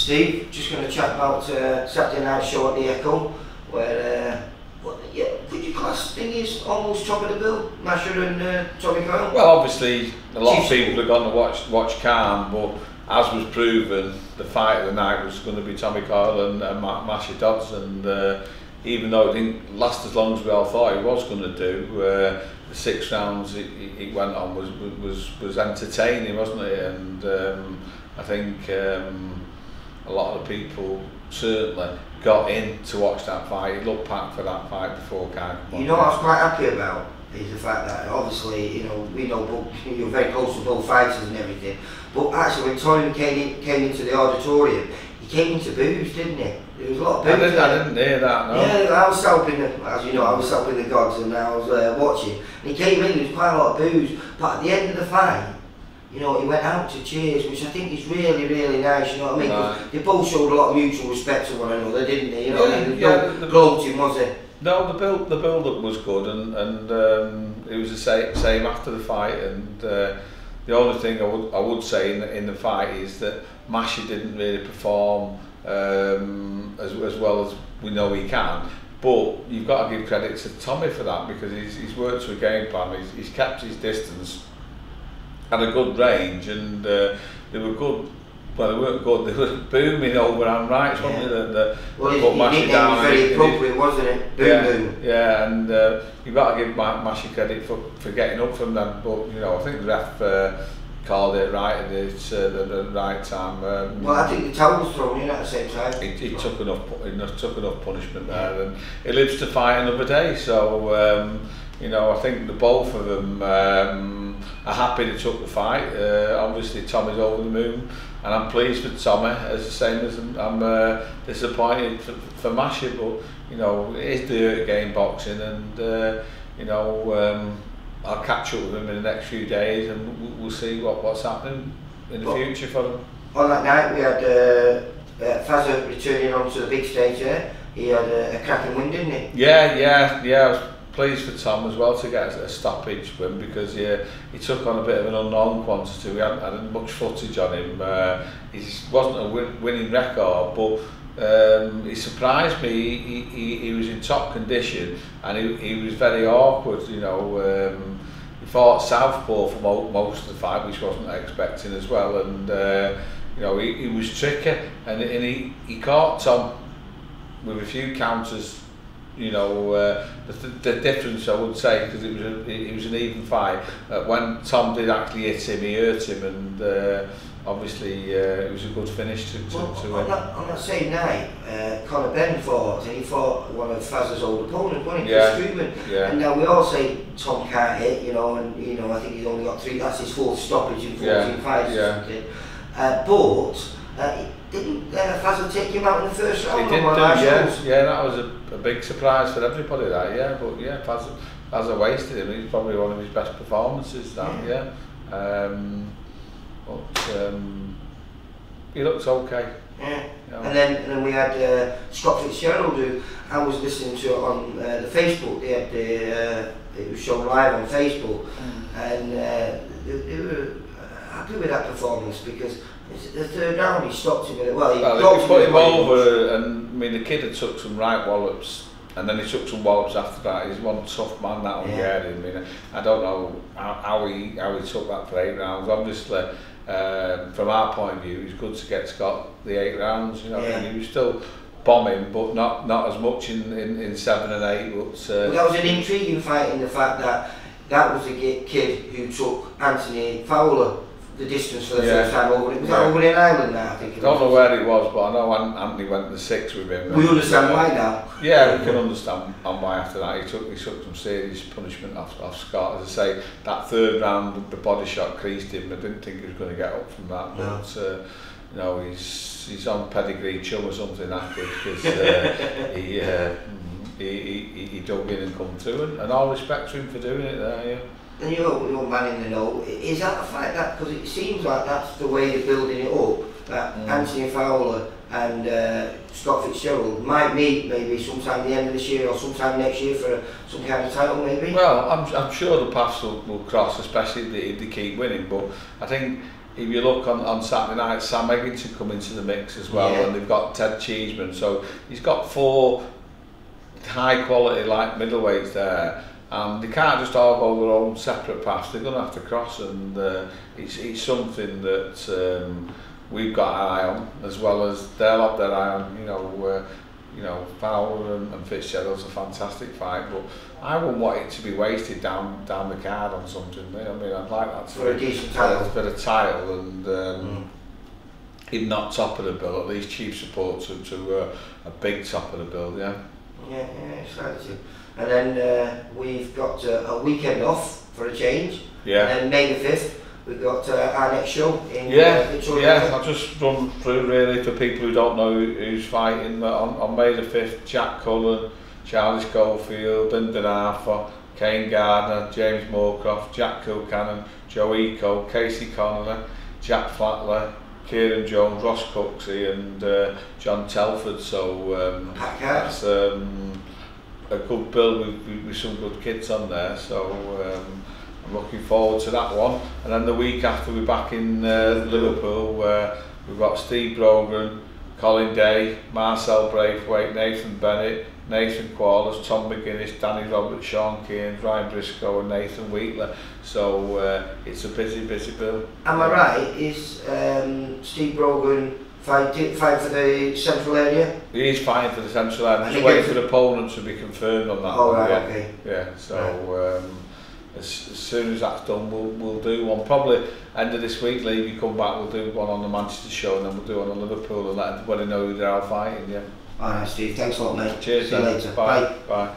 Steve, just going to chat about Saturday night show at the Echo, where could you class thing is almost top of the bill, Masher and Tommy Coyle? Well, obviously a lot of people have gone to watch Calm, but as was proven, the fight of the night was going to be Tommy Coyle and Masher Dodds, and even though it didn't last as long as we all thought it was going to do, the 6 rounds it went on was entertaining, wasn't it? And I think a lot of people certainly got in to watch that fight. It looked packed for that fight before Khan. You know what I was quite happy about is the fact that obviously, you know, we know both, you're very close to both fighters and everything, but actually when Tony came into the auditorium, he came into boos, didn't he? There was a lot of boos. I didn't hear that, no. Yeah, I was helping, as you know, I was helping the gods, and I was watching, and he came in, there was quite a lot of boos, but at the end of the fight, you know, he went out to cheers, which I think is really, really nice, you know what I mean? Right. They both showed a lot of mutual respect to one another, didn't they? You know what I mean? No gloating, was it? No, the build-up was good, and it was the same after the fight, and the only thing I would say in the fight is that Mashy didn't really perform as well as we know he can. But you've got to give credit to Tommy for that, because he's worked to a game plan, he's kept his distance, had a good range, and they were good. Well, they weren't good, they were booming overhand rights, wasn't it? That well, put Mashy down. Was very appropriate, wasn't it? Boom. Yeah, and you've got to give Mashy credit for getting up from them. But you know, I think the ref called it right at the right time. Well, I think the towel was thrown in at the same time. He took enough punishment there, and he lives to fight another day. So you know, I think the both of them are happy they took the fight. Obviously, Tommy's over the moon, and I'm pleased for Tommy, as the same as I'm disappointed for Mashy. But you know, it is the early game boxing, and you know, I'll catch up with him in the next few days, and we'll see what's happening in the future for him. On that night, we had Fazza returning onto the big stage there. He had a cracking win, didn't he? Yeah. I was pleased for Tom as well to get a stoppage win, because he took on a bit of an unknown quantity. We hadn't had much footage on him. He wasn't a winning record, but he surprised me. He was in top condition, and he was very awkward. You know, he fought southpaw for most of the fight, which wasn't expecting as well. And you know, he was tricky, and he caught Tom with a few counters. You know, the difference, I would say, because it was an even fight. When Tom did actually hit him, he hurt him, and obviously it was a good finish to win. On that same night, Conor Benn fought, and he fought one of Faz's old opponents, wasn't he? Yeah. And now we all say Tom can't hit, you know, and you know, I think he's only got 3. That's his 4th stoppage in 14 fights or something. But didn't Fazza take him out in the first round? He did do, yeah. That was a big surprise for everybody. That, yeah. But yeah, Fazza wasted him. He's probably one of his best performances. That, yeah. But he looks okay. Yeah. You know. And then we had Scott Fitzgerald, who I was listening to on the Facebook. They had it was shown live on Facebook, and they were happy with that performance, because the 3rd round he stopped him with it. Well, he put him over, and I mean, the kid had took some right wallops, and then he took some wallops after that. He's one tough man, that Hungarian. I mean, I don't know how he took that for 8 rounds. Obviously, from our point of view, it's good to get Scott the 8 rounds. You know, I mean, he was still bombing, but not as much in 7 and 8. But well, that was an intriguing fight in the fact that was a kid who took Anthony Fowler the distance for the first time over. It was over in Ireland now, I think. I don't know where it was, but I know Anthony went the 6 with him. We understand why now. Yeah, we can understand why after that. He took some serious punishment off Scott. As I say, that 3rd round, the body shot creased him. I didn't think he was going to get up from that. No. But you know, he's on pedigree chum or something after, because he dug in and come through, and all respect to him for doing it there. Yeah. And your man in the know, is that a fact that, because it seems like that's the way they're building it up, that Anthony Fowler and Scott Fitzgerald might meet maybe sometime at the end of this year or sometime next year for some kind of title maybe? Well, I'm sure the paths will cross, especially if they keep winning, but I think if you look on Saturday night, Sam Eggington come into the mix as well, and they've got Ted Cheeseman, so he's got 4 high quality light middleweights there, and they can't just all go their own separate paths. They're going to have to cross, and it's something that we've got an eye on, as well as they'll have their eye on. You know, Fowler and Fitzgerald's a fantastic fight, but I wouldn't want it to be wasted down the card on something. I mean, I'd like that to for a decent title, a bit of title, and if not top of the bill, at least chief support to a big top of the bill. Yeah, exciting. And then we've got a weekend off for a change. Yeah. And then May the 5th, we've got our next show in Victoria. I'll just run through really for people who don't know who's fighting. On May the 5th, Jack Cullen, Charlie Schofield, Lyndon Arthur, Kane Gardner, James Moorcroft, Jack Kilcannon, Joe Eco, Casey Connolly, Jack Flatler, Kieran Jones, Ross Cooksey and John Telford. So that's a good build with some good kids on there. So I'm looking forward to that one. And then the week after we're back in Liverpool, where we've got Steve Brogan, Colin Day, Marcel Braithwaite, Nathan Bennett, Nathan Quallers, Tom McGuinness, Danny Roberts, Sean Keane, Ryan Briscoe and Nathan Wheatler. So it's a busy bill. Am I right? Is Steve Brogan fighting for the central area? He is fighting for the central area. Just waiting for the opponent to be confirmed on that. Oh, right, okay. Yeah, so as soon as that's done, we'll do one. Probably end of this week, Lee, if you come back, we'll do one on the Manchester show, and then we'll do one on Liverpool and let everybody know who they're all fighting. Yeah. Alright, Steve. Thanks a lot, mate. Cheers. See you later. Bye. Bye.